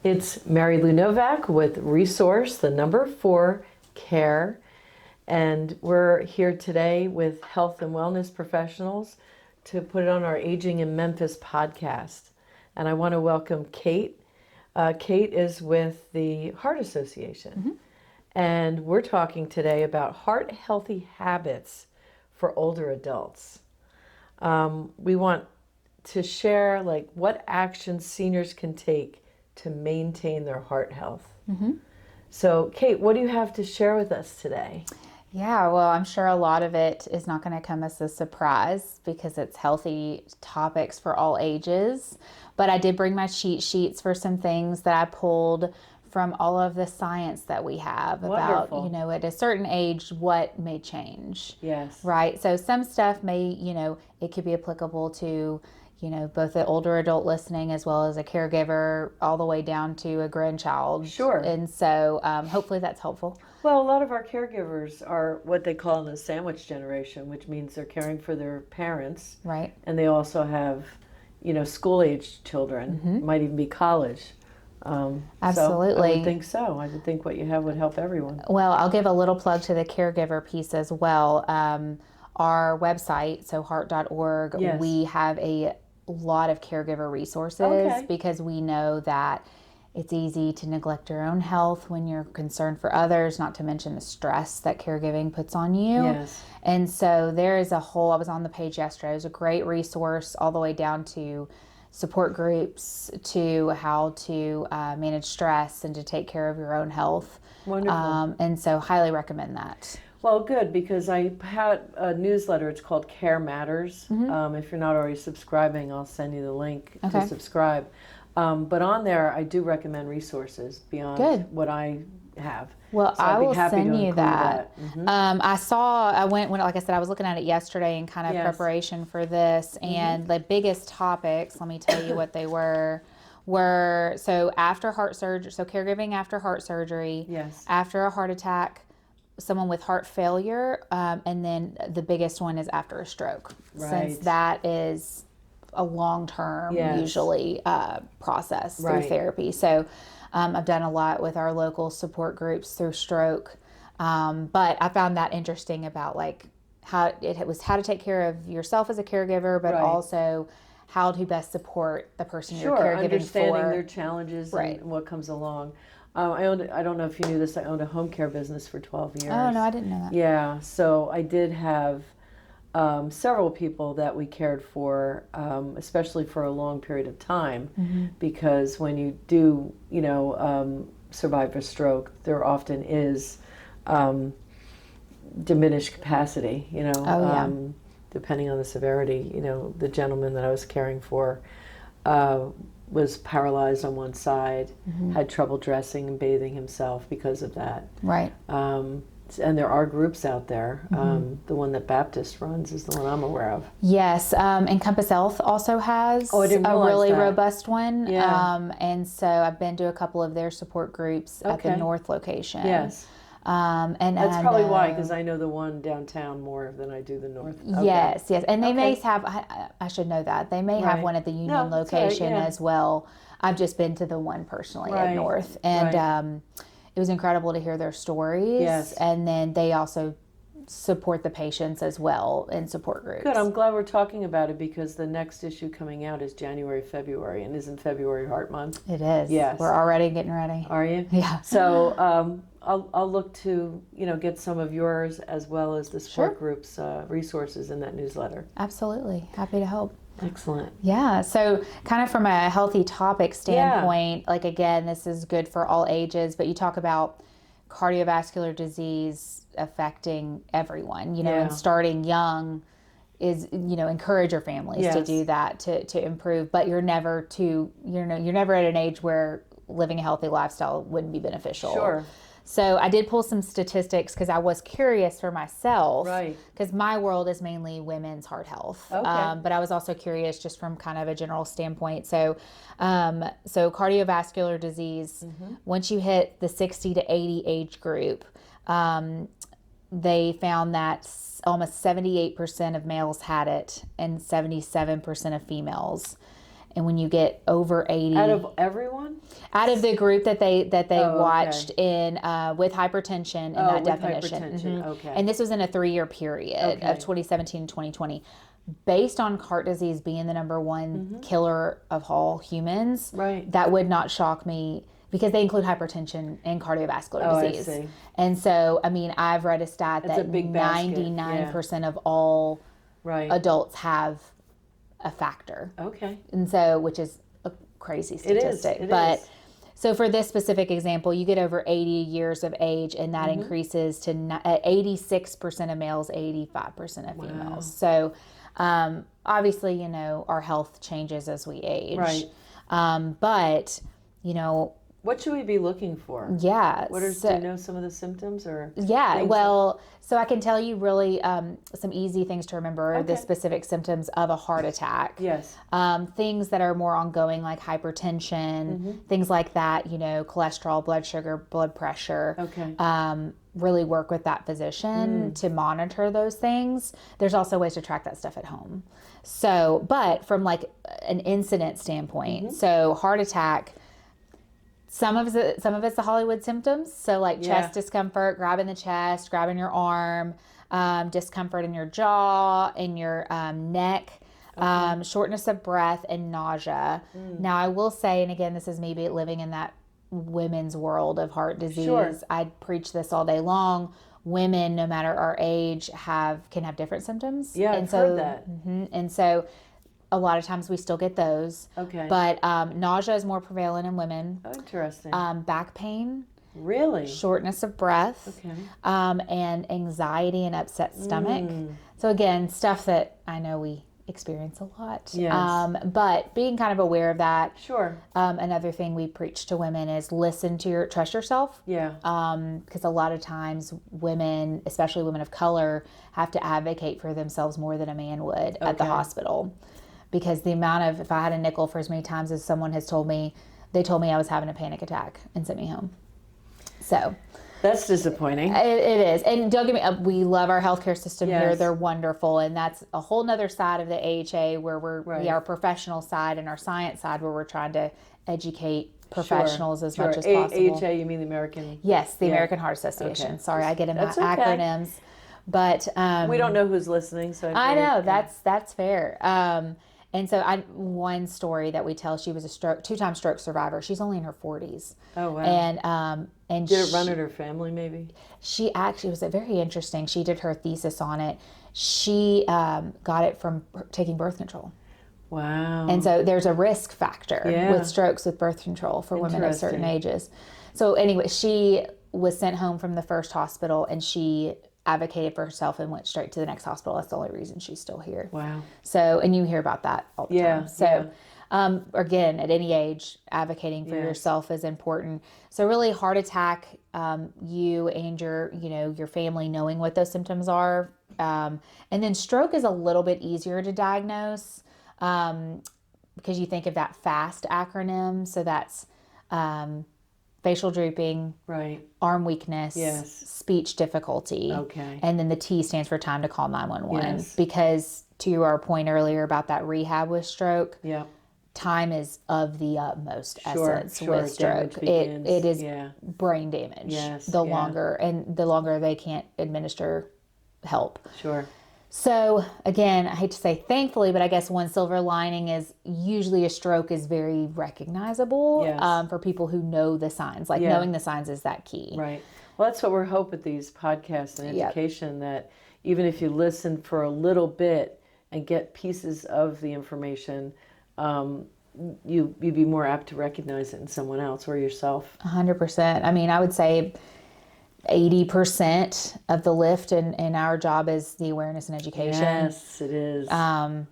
It's Mary Lou Novak with Resource, the number 4, Care. And we're here today with health and wellness professionals to put it on our Aging in Memphis podcast. And I want to welcome Kate. Kate is with the Heart Association. Mm-hmm. And we're talking today about heart healthy habits for older adults. We want to share what actions seniors can take to maintain their heart health. Mm-hmm. So, Kate, what do you have to share with us today? Yeah, well, I'm sure a lot of it is not going to come as a surprise because it's healthy topics for all ages. But I did bring my cheat sheets for some things that I pulled from all of the science that we have Wonderful. about, at a certain age, what may change. Yes. Right. So some stuff may, it could be applicable to, both the older adult listening as well as a caregiver, all the way down to a grandchild. Sure. And so hopefully that's helpful. Well, a lot of our caregivers are what they call the sandwich generation, which means they're caring for their parents. Right. And they also have, school-aged children, Mm-hmm. might even be college. Absolutely. So I would think so. I would think what you have would help everyone. Well, I'll give a little plug to the caregiver piece as well. Our website, so heart.org, Yes. we have a lot of caregiver resources because we know that it's easy to neglect your own health when you're concerned for others, not to mention the stress that caregiving puts on you. Yes. And so there is I was on the page yesterday, it was a great resource all the way down to support groups, to how to manage stress and to take care of your own health. Wonderful. And so highly recommend that. Well, good, because I had a newsletter. It's called Care Matters. Mm-hmm. If you're not already subscribing, I'll send you the link Okay. to subscribe. But on there, I do recommend resources beyond what I have. Well, So I I'd be will happy to send you include that. Mhm. I went, like I said, I was looking at it yesterday in kind of Yes. preparation for this. And the biggest topics, let me tell you what they were so after heart surgery, so caregiving after heart surgery, Yes. after a heart attack, someone with heart failure, and then the biggest one is after a stroke, since Right. that is a long-term usually process through Right. therapy. So I've done a lot with our local support groups through stroke, but I found that interesting about how to take care of yourself as a caregiver, but Right. also how to best support the person you're Sure, caregiving understanding for. their challenges Right. and what comes along. I don't know if you knew this, I owned a home care business for 12 years. Oh, no, I didn't know that. Yeah, so I did have several people that we cared for, especially for a long period of time, because when you do, survive a stroke, there often is diminished capacity, depending on the severity. The gentleman that I was caring for was paralyzed on one side, had trouble dressing and bathing himself because of that. Right. And there are groups out there. The one that Baptist runs is the one I'm aware of. Yes, and Compass Health also has I didn't a realize really that. robust one. Yeah. And so I've been to a couple of their support groups at the Okay. North location. Yes. And That's probably why, because I know the one downtown more than I do the North. Okay. Yes, and they may Okay. have, I should know that, they may have Right. one at the Union No, that's all right, location yeah. as well. I've just been to the one personally Right. at North. And Right. it was incredible to hear their stories. Yes. And then they also support the patients as well in support groups. Good. I'm glad we're talking about it because the next issue coming out is January, February, and isn't February Heart Month? It is. Yes. We're already getting ready. Are you? Yeah. So I'll look to get some of yours as well as the support group's resources in that newsletter. Absolutely. Happy to help. Excellent. Yeah. So kind of from a healthy topic standpoint, again, this is good for all ages, but you talk about cardiovascular disease affecting everyone, and starting young is, encourage your families to do that, to improve, but you're never at an age where living a healthy lifestyle wouldn't be beneficial. Sure. So I did pull some statistics because I was curious for myself. Right. Because my world is mainly women's heart health. Okay. But I was also curious just from kind of a general standpoint. So, cardiovascular disease, once you hit the 60 to 80 age group, they found that almost 78% of males had it and 77% of females. And when you get over 80, Out of everyone? out of the group that they watched okay. in with hypertension in that with definition. hypertension. Okay. And this was in a 3-year period Okay. of 2017 and 2020. Based on heart disease being the number one killer of all humans, Right. that would not shock me because they include hypertension and cardiovascular disease. I see. And so, I mean, I've read a stat It's that a big basket. 99% of all Right. adults have a factor. Okay. And so, which is a crazy statistic. It but is. so for this specific example, you get over 80 years of age and that increases to 86% of males, 85% of females. So obviously, you know, our health changes as we age. Right. But, you know, what should we be looking for? Yeah. Do you know some of the symptoms or? Yeah. Well, so I can tell you really some easy things to remember, the specific symptoms of a heart attack. Yes. Things that are more ongoing like hypertension, things like that, you know, cholesterol, blood sugar, blood pressure. Okay. Really work with that physician to monitor those things. There's also ways to track that stuff at home. So, but from like an incident standpoint, so heart attack, some of it's the Hollywood symptoms. So like chest discomfort, grabbing the chest, grabbing your arm, discomfort in your jaw, in your neck, shortness of breath, and nausea. Now I will say, and again, this is maybe living in that women's world of heart disease. Sure. I preach this all day long. Women, no matter our age, can have different symptoms. Yeah, I've heard that. And so a lot of times we still get those. Okay. But nausea is more prevalent in women. Oh, interesting. Back pain. Really? Shortness of breath. Okay. And anxiety and upset stomach. So again, stuff that I know we experience a lot. Yes. But being kind of aware of that. Sure. Another thing we preach to women is trust yourself. Yeah. Because a lot of times women, especially women of color, have to advocate for themselves more than a man would at the hospital. Because the amount of, if I had a nickel for as many times as someone has told me, they told me I was having a panic attack and sent me home. So. That's disappointing. It is. And don't get me, we love our healthcare system here. They're wonderful. And that's a whole nother side of the AHA where we our professional side and our science side where we're trying to educate professionals as much as possible. AHA, you mean the American? Yes, the American Heart Association. Okay. Sorry, I get in my acronyms. But we don't know who's listening, so I know that's fair. And so one story that we tell, she was a 2-time stroke survivor. She's only in her 40s. Oh, wow. And did it run in her family, maybe? She actually was very interesting. She did her thesis on it. She got it from taking birth control. Wow. And so there's a risk factor with strokes with birth control for women of certain ages. So anyway, she was sent home from the first hospital and she advocated for herself and went straight to the next hospital. That's the only reason she's still here. Wow. So, and you hear about that all the time. So, again, at any age, advocating for yourself is important. So really heart attack, you and your family knowing what those symptoms are. And then stroke is a little bit easier to diagnose, because you think of that FAST acronym. So that's, facial drooping, right, arm weakness, speech difficulty. Okay. And then the T stands for time to call 911. Because to our point earlier about that rehab with stroke, time is of the utmost essence with stroke. It is brain damage. The longer they can't administer help. Sure. So again, I hate to say thankfully, but I guess one silver lining is usually a stroke is very recognizable for people who know the signs. Like knowing the signs is that key. Right. Well, that's what we're hoping with these podcasts and education, that even if you listen for a little bit and get pieces of the information, you'd be more apt to recognize it in someone else or yourself. 100%. I mean, I would say 80% of the lift in our job is the awareness and education. Yes, it is. Knowing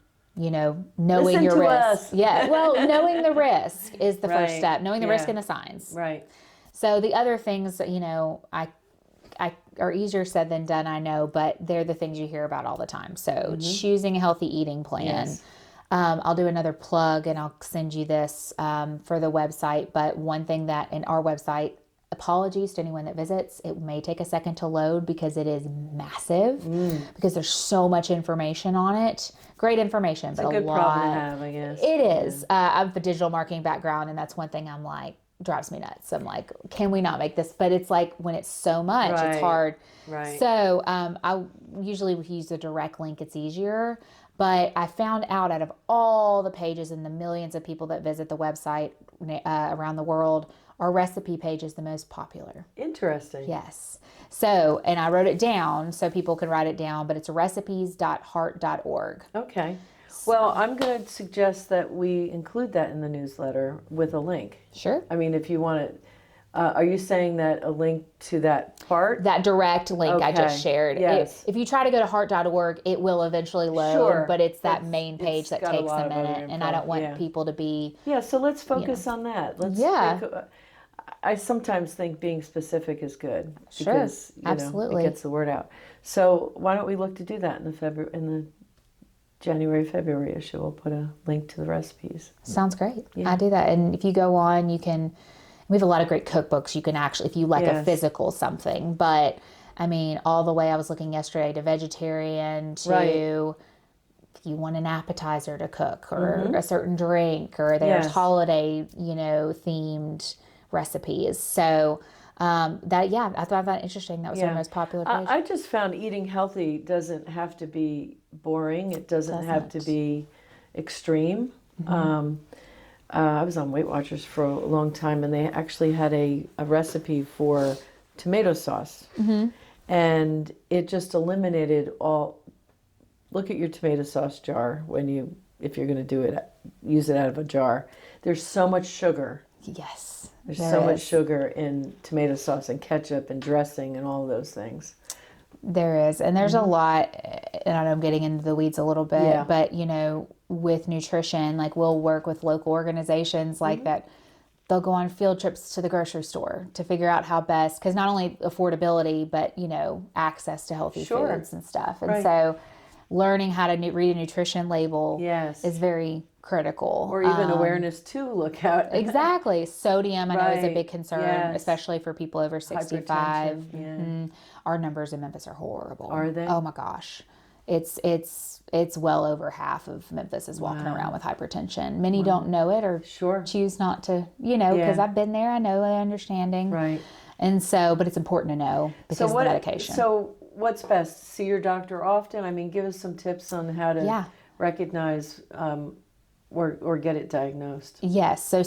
Listen your to risk. us. Yeah, well, knowing the risk is the first step. Knowing the risk and the signs. Right. So the other things, I are easier said than done, I know, but they're the things you hear about all the time. So choosing a healthy eating plan. Yes. I'll do another plug and I'll send you this for the website. But one thing that in our website, apologies to anyone that visits. It may take a second to load because it is massive, because there's so much information on it. Great information, but It's a good lot. problem to have, I guess. It is. I have a digital marketing background, and that's one thing I'm like, drives me nuts. I'm like, can we not make this? But it's like when it's so much, Right. it's hard. Right. So I usually use a direct link. It's easier. But I found out of all the pages and the millions of people that visit the website around the world, our recipe page is the most popular. Interesting. Yes. So, and I wrote it down so people can write it down, but it's recipes.heart.org. Okay. Well, I'm going to suggest that we include that in the newsletter with a link. Sure. I mean, if you want to, are you saying that a link to that part? That direct link I just shared. Yes. If you try to go to heart.org, it will eventually load, Sure. but it's that main page that got a takes lot a of other minute, and I don't want people to be... Yeah, so let's focus on that. Let's I sometimes think being specific is good because absolutely. it gets the word out. So why don't we look to do that in the January, February issue? We'll put a link to the recipes. Sounds great. Yeah. I do that. And if you go on, we have a lot of great cookbooks. You can actually, if you like a physical something, but I mean, all the way I was looking yesterday to vegetarian to if you want an appetizer to cook or a certain drink, or there's holiday, themed recipes. So I thought that interesting. That was our most popular page. I just found eating healthy doesn't have to be boring. It doesn't have to be extreme. I was on Weight Watchers for a long time, and they actually had a recipe for tomato sauce. And it just eliminated all... Look at your tomato sauce jar if you're going to do it, use it out of a jar. There's so much sugar. Yes. There's so much sugar in tomato sauce and ketchup and dressing and all of those things. There is. And there's a lot, and I know I'm getting into the weeds a little bit, but, with nutrition, like we'll work with local organizations like that. They'll go on field trips to the grocery store to figure out how best, because not only affordability, but, access to healthy foods and stuff. And so learning how to read a nutrition label is very critical. Or even awareness to look out. Exactly. Sodium, I know, is a big concern, especially for people over 65. Our numbers in Memphis are horrible. Are they? Oh my gosh. It's well over half of Memphis is walking around with hypertension. Many don't know it or choose not to, because I've been there. I know the understanding. Right. And so, but it's important to know because of the medication. So what's best? See your doctor often? I mean, give us some tips on how to recognize or get it diagnosed. Yes. So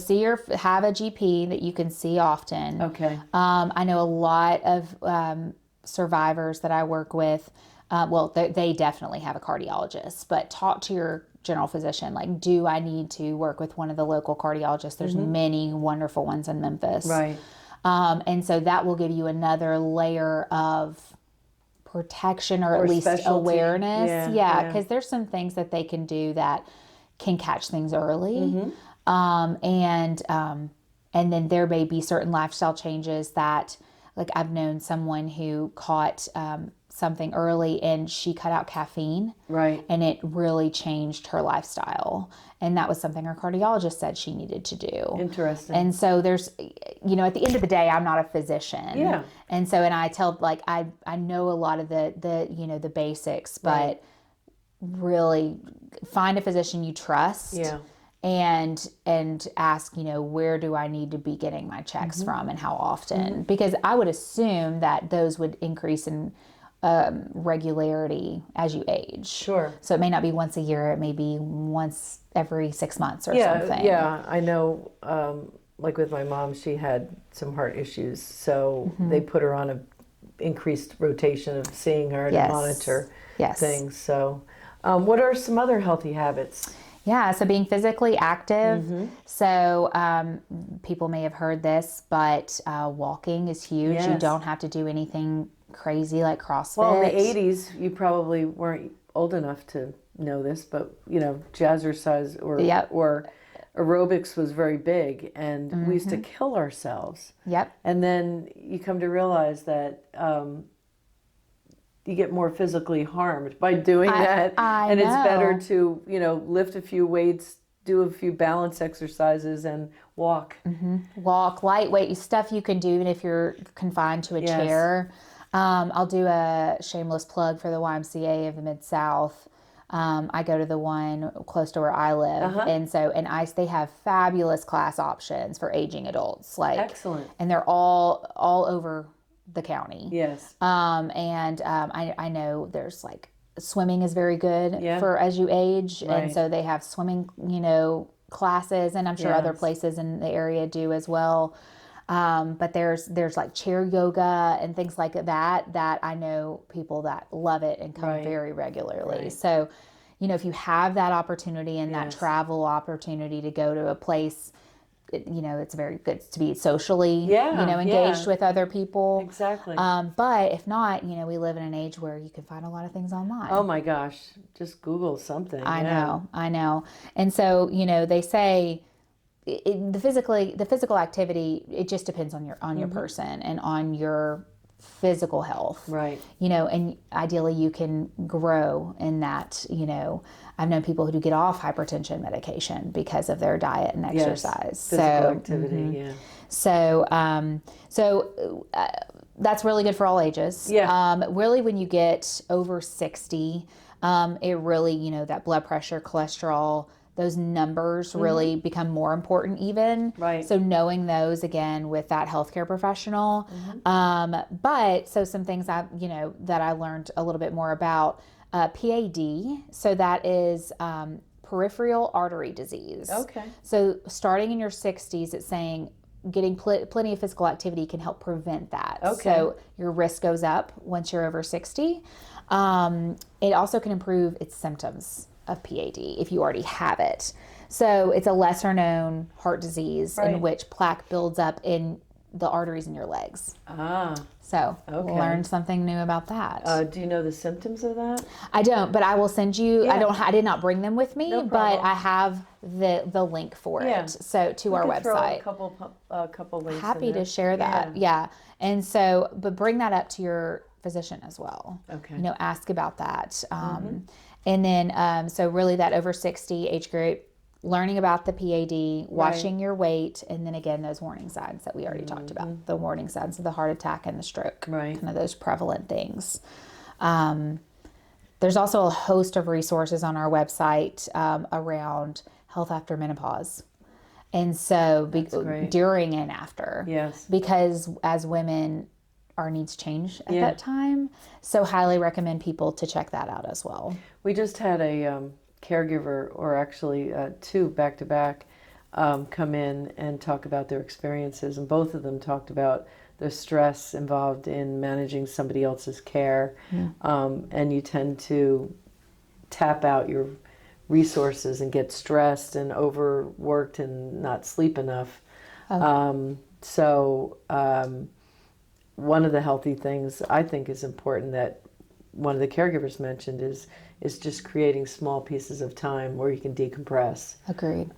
have a GP that you can see often. Okay. I know a lot of survivors that I work with. They definitely have a cardiologist, but talk to your general physician. Like, do I need to work with one of the local cardiologists? There's many wonderful ones in Memphis. Right. And so that will give you another layer of protection or at least specialty awareness. Yeah. Because there's some things that they can do that can catch things early. And then there may be certain lifestyle changes that, like, I've known someone who caught something early and she cut out caffeine. Right. And it really changed her lifestyle. And that was something her cardiologist said she needed to do. Interesting. And so there's, at the end of the day, I'm not a physician. Yeah. And so, and I tell, like, I know a lot of the basics, but really find a physician you trust. Yeah. And ask, where do I need to be getting my checks from and how often? Because I would assume that those would increase in regularity as you age. Sure. So it may not be once a year. It may be once every 6 months or something. Yeah, I know, like with my mom, she had some heart issues. So they put her on a increased rotation of seeing her to monitor things. So what are some other healthy habits? Yeah, so being physically active. So people may have heard this, but walking is huge. Yes. You don't have to do anything crazy like CrossFit. Well, in the 80s, you probably weren't old enough to know this, but, jazzercise or aerobics was very big, and we used to kill ourselves. Yep. And then you come to realize that you get more physically harmed by doing that. I and know. It's better to, lift a few weights, do a few balance exercises and walk. Walk, lightweight stuff you can do even if you're confined to a chair. I'll do a shameless plug for the YMCA of the Mid-South. I go to the one close to where I live. And so, they have fabulous class options for aging adults. Excellent. And they're all over the county. Yes. I know there's like swimming is very good for as you age. Right. And so they have swimming, classes, and I'm sure other places in the area do as well. But there's like chair yoga and things like that I know people that love it and come very regularly. So, if you have that opportunity and that travel opportunity to go to a place, it's very good to be socially, engaged with other people. Exactly. But if not, we live in an age where you can find a lot of things online. Oh my gosh. Just Google something. I know. And so, they say the physical activity, it just depends on your person and on your physical health. Right. And ideally you can grow in that, I've known people who get off hypertension medication because of their diet and exercise. Physical activity, So, that's really good for all ages. Yeah. Really, when you get over 60, it really, that blood pressure, cholesterol, those numbers really become more important even. Right. So knowing those again with that healthcare professional. But so some things that I learned a little bit more about, PAD. So that is, peripheral artery disease. Okay. So starting in your 60s, it's saying getting plenty of physical activity can help prevent that. Okay. So your risk goes up once you're over 60. It also can improve its symptoms of PAD if you already have it. So it's a lesser known heart disease in which plaque builds up in the arteries in your legs. So learned something new about that. Do you know the symptoms of that? I don't, but I will send you. I did not bring them with me, but I have the link for it. So to our website. Throw a couple links. Happy to share that. Yeah. And so, but bring that up to your physician as well. Okay. Ask about that. And then, so really that over 60 age group, learning about the PAD, watching your weight, and then again, those warning signs that we already talked about, the warning signs of the heart attack and the stroke, kind of those prevalent things. There's also a host of resources on our website around health after menopause. And so during and after. Yes. Because as women, our needs change at that time. So highly recommend people to check that out as well. We just had a caregiver, or actually two back-to-back, come in and talk about their experiences. And both of them talked about the stress involved in managing somebody else's care. And you tend to tap out your resources and get stressed and overworked and not sleep enough. One of the healthy things I think is important that one of the caregivers mentioned is just creating small pieces of time where you can decompress. Agreed.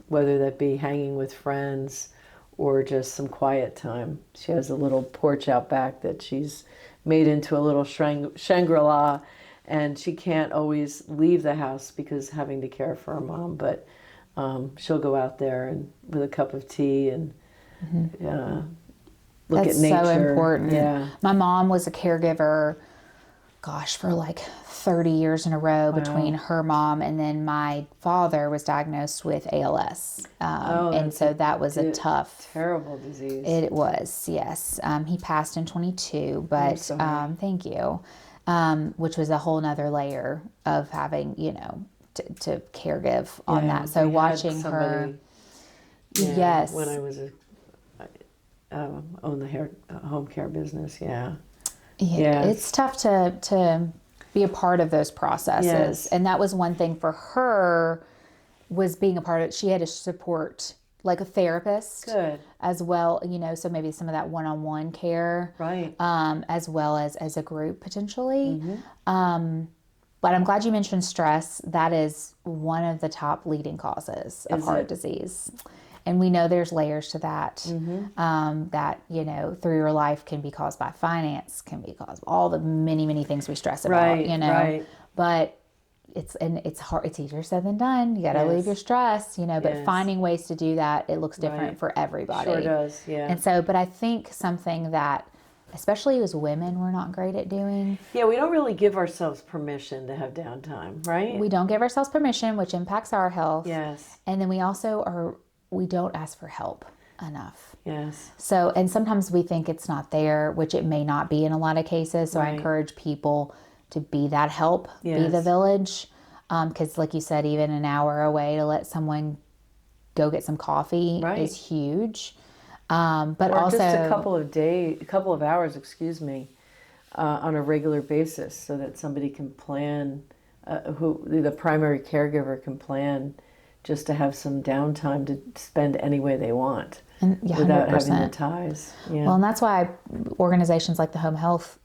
Whether that be hanging with friends or just some quiet time. She has a little porch out back that she's made into a little Shangri-La, and she can't always leave the house because having to care for her mom, but she'll go out there and with a cup of tea and look at nature. That's so important. Yeah. My mom was a caregiver, for like 30 years in a row between her mom and then my father was diagnosed with ALS. And so that was a tough, terrible disease. It was, yes. He passed in 22, but thank you. Which was a whole nother layer of having, to caregive on that. So watching her. Yes. When I was owned the home care business, it's tough to be a part of those processes. And that was one thing for her, was being a part of it. She had to support like a therapist as well, so maybe some of that one-on-one care, as well as a group potentially. But I'm glad you mentioned stress. That is one of the top leading causes of heart disease. And we know there's layers to that, that, through your life can be caused by finance, can be caused by all the many, many things we stress about, But it's hard. It's easier said than done. You got to leave Yes. your stress, but Yes. finding ways to do that, it looks different Right. for everybody. Sure does, yeah. And so, but I think something that, especially as women, we're not great at doing. Yeah, we don't really give ourselves permission to have downtime, right? We don't give ourselves permission, which impacts our health. Yes. And then we don't ask for help enough. Yes. So, and sometimes we think it's not there, which it may not be in a lot of cases. So I Right. encourage people to be that help, be the Yes. village. Because like you said, even an hour away to let someone go get some coffee Right. is huge. But Or also just a couple of hours, excuse me, on a regular basis, so that somebody can plan, who the primary caregiver can plan, just to have some downtime to spend any way they want, yeah, without 100%. having the ties. Yeah. Well, and that's why organizations like the home health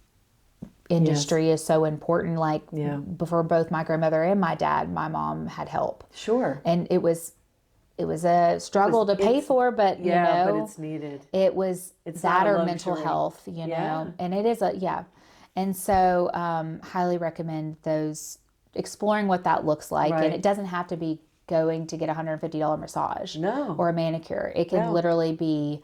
industry is so important. Like Yeah. before both my grandmother and my dad, my mom had help. Sure. And it was a struggle to pay for, but Yeah, but it's needed. it was It's that not a or mental luxury. health, Yeah. and it is and so highly recommend those, exploring what that looks like. Right. And it doesn't have to be going to get a $150 massage No. or a manicure. It can No. literally be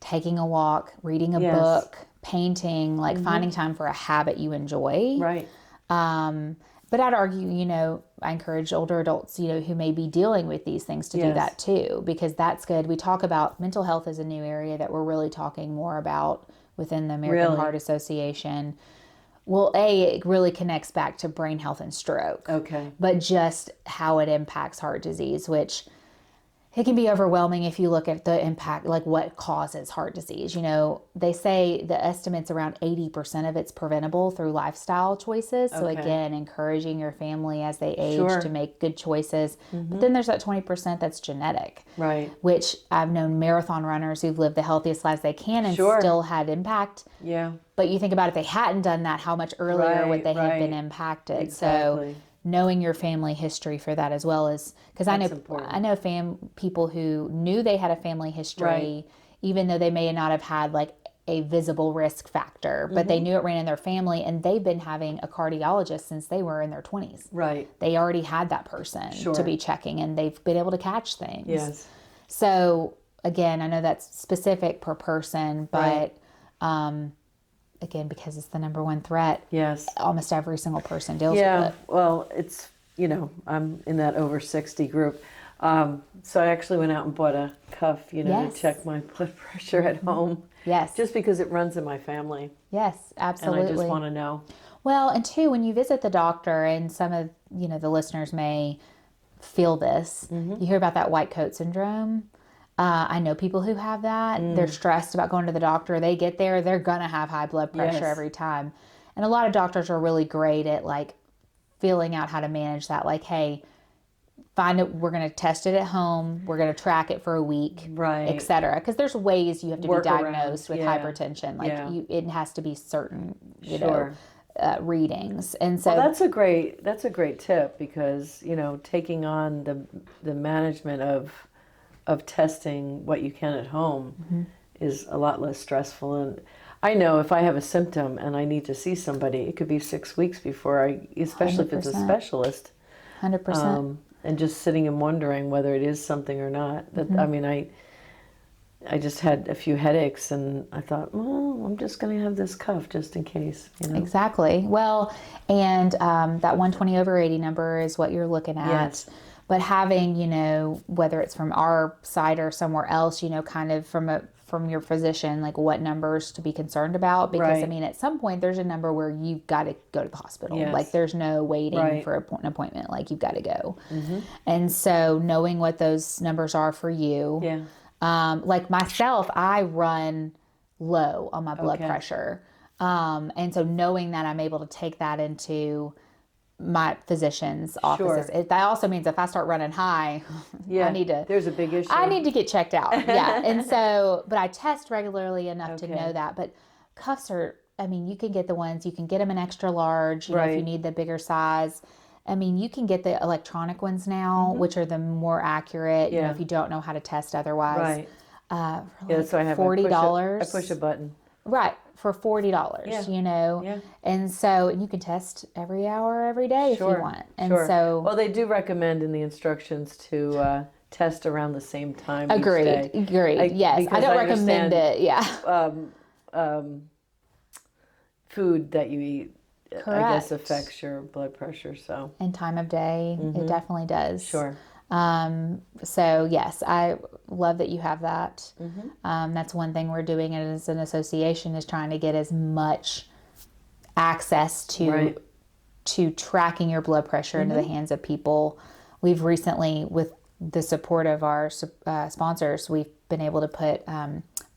taking a walk, reading a Yes. book, painting, like finding time for a habit you enjoy. Right. But I'd argue, I encourage older adults, who may be dealing with these things to do Yes. that too, because that's good. We talk about mental health as a new area that we're really talking more about within the American Really? Heart Association. Well, it really connects back to brain health and stroke, Okay. but just how it impacts heart disease, which it can be overwhelming if you look at the impact, like what causes heart disease. They say the estimate's around 80% of it's preventable through lifestyle choices. So Okay. again, encouraging your family as they age Sure. to make good choices. But then there's that 20% that's genetic, Right. which I've known marathon runners who've lived the healthiest lives they can and Sure. still had impact. Yeah. But you think about if they hadn't done that, how much earlier would they have been Right. impacted? Exactly. So knowing your family history for that as well, is because That's important. I know people who knew they had a family history, Right. even though they may not have had like a visible risk factor, but they knew it ran in their family, and they've been having a cardiologist since they were in their 20s. Right. They already had that person Sure. to be checking, and they've been able to catch things. Yes. So again, I know that's specific per person, but again, because it's the number one threat, Yes. almost every single person deals with Yeah. it. Well, it's, I'm in that over 60 group. So I actually went out and bought a cuff, Yes. to check my blood pressure at home. Yes. Just because it runs in my family. Yes, absolutely. And I just want to know. Well, and two, when you visit the doctor, and some of, the listeners may feel this, you hear about that white coat syndrome. I know people who have that. They're stressed about going to the doctor. They get there, they're going to have high blood pressure Yes. every time. And a lot of doctors are really great at like feeling out how to manage that. Like, hey, we're going to test it at home. We're going to track it for a week, Right. et cetera. Because there's ways you have to Work be diagnosed around, with yeah. hypertension. Like Yeah. it has to be certain, Sure. readings. And so Well, that's a great tip, because, taking on the management of testing what you can at home is a lot less stressful. And I know if I have a symptom and I need to see somebody, it could be 6 weeks before especially if it's a 100%. specialist, 100%. and just sitting and wondering whether it is something or not. I mean, I just had a few headaches, and I thought, well, I'm just going to have this cuff just in case. Exactly. Well, and that 120/80 number is what you're looking at. Yes. But having, whether it's from our site or somewhere else, kind of from your physician, like what numbers to be concerned about. Because, Right. I mean, at some point there's a number where you've got to go to the hospital. Yes. Like there's no waiting Right. for an appointment. Like you've got to go. And so knowing what those numbers are for you. Yeah. Like myself, I run low on my blood Okay. pressure. And so knowing that I'm able to take that into my physician's offices, that also means if I start running high, Yeah. There's a big issue. I need to get checked out. Yeah. And so, but I test regularly enough to Okay. know that. But cuffs are, I mean, you can get the ones, you can get them in extra large, if you Right. need the bigger size. I mean, you can get the electronic ones now, which are the more accurate, Yeah. if you don't know how to test otherwise. Right. For Yeah, like so I have $40. I push a button. Right, for $40, Yeah. you know? Yeah. And so you can test every hour, every day if you want. And Sure. so, Well, they do recommend in the instructions to test around the same time each agreed, day. agreed. Yes, I Because don't I recommend understand it. Yeah, food that you eat, I guess, correct. affects your blood pressure. So, And time of day, it definitely does. sure. So yes, I love that you have that. Mm-hmm. That's one thing we're doing as an association is trying to get as much access to Right. tracking your blood pressure into the hands of people. We've recently, with the support of our sponsors, we've been able to put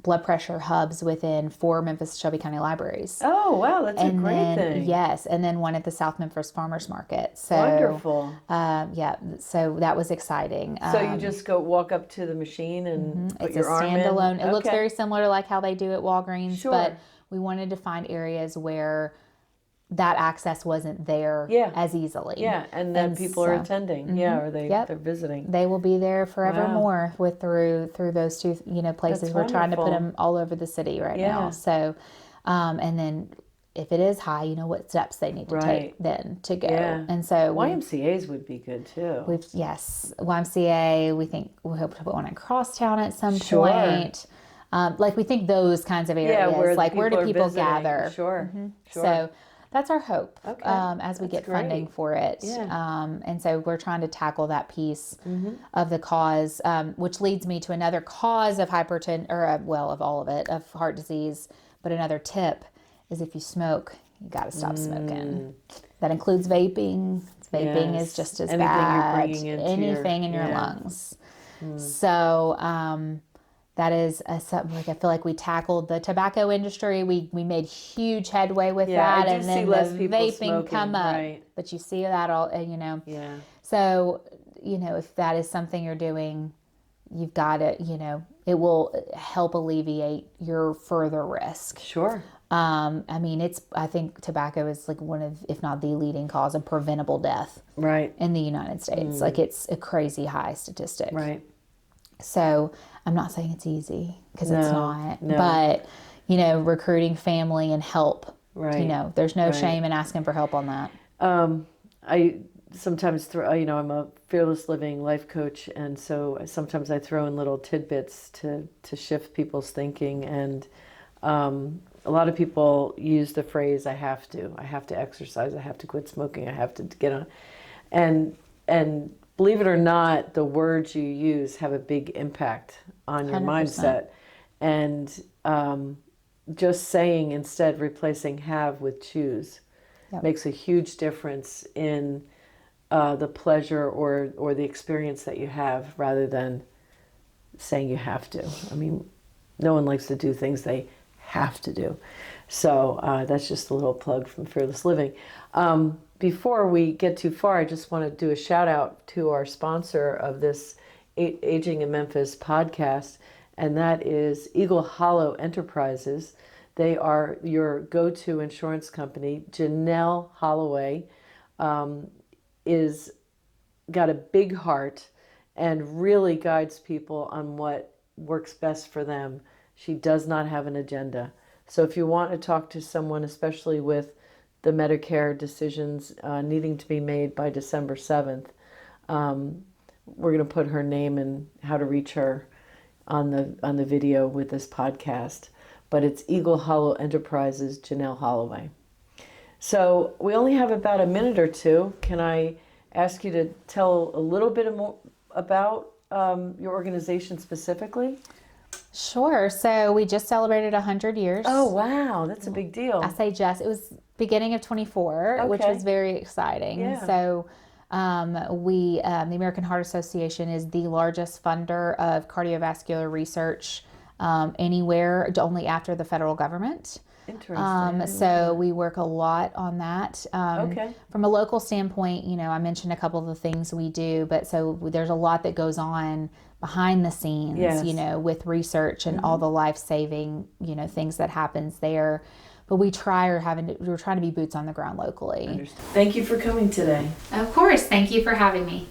blood pressure hubs within 4 Memphis Shelby County libraries. Oh, wow. That's a And great then, thing. yes, and then one at the South Memphis Farmers Market. So, Wonderful. yeah, so that was exciting. So you just walk up to the machine and put It's a your arm in? standalone. It looks Okay. very similar to like how they do at Walgreens, Sure. but we wanted to find areas where that access wasn't there Yeah. as easily. Yeah, and then people are so- attending. Yeah, or Yep. they're visiting. They will be there forevermore with through those two places. That's We're trying to put wonderful. them all over the city right Yeah. now. So, and then if it is high, what steps they need to Right. take then to go. Yeah. And so YMCA's would be good too. yes, YMCA. We hope to put one in Crosstown at some Sure. point. Like we think those kinds of areas. Yeah, where the like where do people are people visiting. gather? Sure. Sure. So that's our hope Okay. as we That's get funding great. for it. Yeah. And so we're trying to tackle that piece of the cause, which leads me to another cause of hypertension, or of all of it, of heart disease. But another tip is if you smoke, you got to stop smoking. That includes vaping. Vaping is Yes. just as Anything you're bad. bringing into Anything in your yeah. lungs. So that is something like I feel like we tackled the tobacco industry. We made huge headway with Yeah, I that, do and see then less the people vaping smoking, come up. right. But you see that all, Yeah. So if that is something you're doing, you've got to, it will help alleviate your further risk. Sure. I think tobacco is like one of, if not the leading cause of preventable death Right. in the United States. Like it's a crazy high statistic. Right. So I'm not saying it's easy because it's not, no. but recruiting family and help, Right. there's no Right. shame in asking for help on that. I sometimes throw, I'm a fearless living life coach, and so sometimes I throw in little tidbits to shift people's thinking. And a lot of people use the phrase, I have to exercise, I have to quit smoking, I have to get on. And believe it or not, the words you use have a big impact on your 100%. mindset. And just saying, instead, replacing have with choose makes a huge difference in the pleasure or the experience that you have, rather than saying you have to. I mean, no one likes to do things they have to do. So that's just a little plug from Fearless Living. Before we get too far, I just want to do a shout out to our sponsor of this Aging in Memphis podcast, and that is Eagle Hollow Enterprises. They are your go-to insurance company. Janelle Holloway is got a big heart and really guides people on what works best for them. She does not have an agenda. So if you want to talk to someone, especially with the Medicare decisions needing to be made by December 7th, we're going to put her name and how to reach her on the video with this podcast. But it's Eagle Hollow Enterprises, Janelle Holloway. So we only have about a minute or two. Can I ask you to tell a little bit more about your organization specifically? Sure. So we just celebrated 100 years. Oh, wow. That's a big deal. I say just, it was beginning of 24, which Okay. was very exciting. Yeah. So the American Heart Association is the largest funder of cardiovascular research anywhere, only after the federal government. Interesting. So we work a lot on that. Okay. From a local standpoint, I mentioned a couple of the things we do, but so there's a lot that goes on behind the scenes, Yes. with research and all the life-saving, things that happens there. But we're trying to be boots on the ground locally. Thank you for coming today. Of course. Thank you for having me.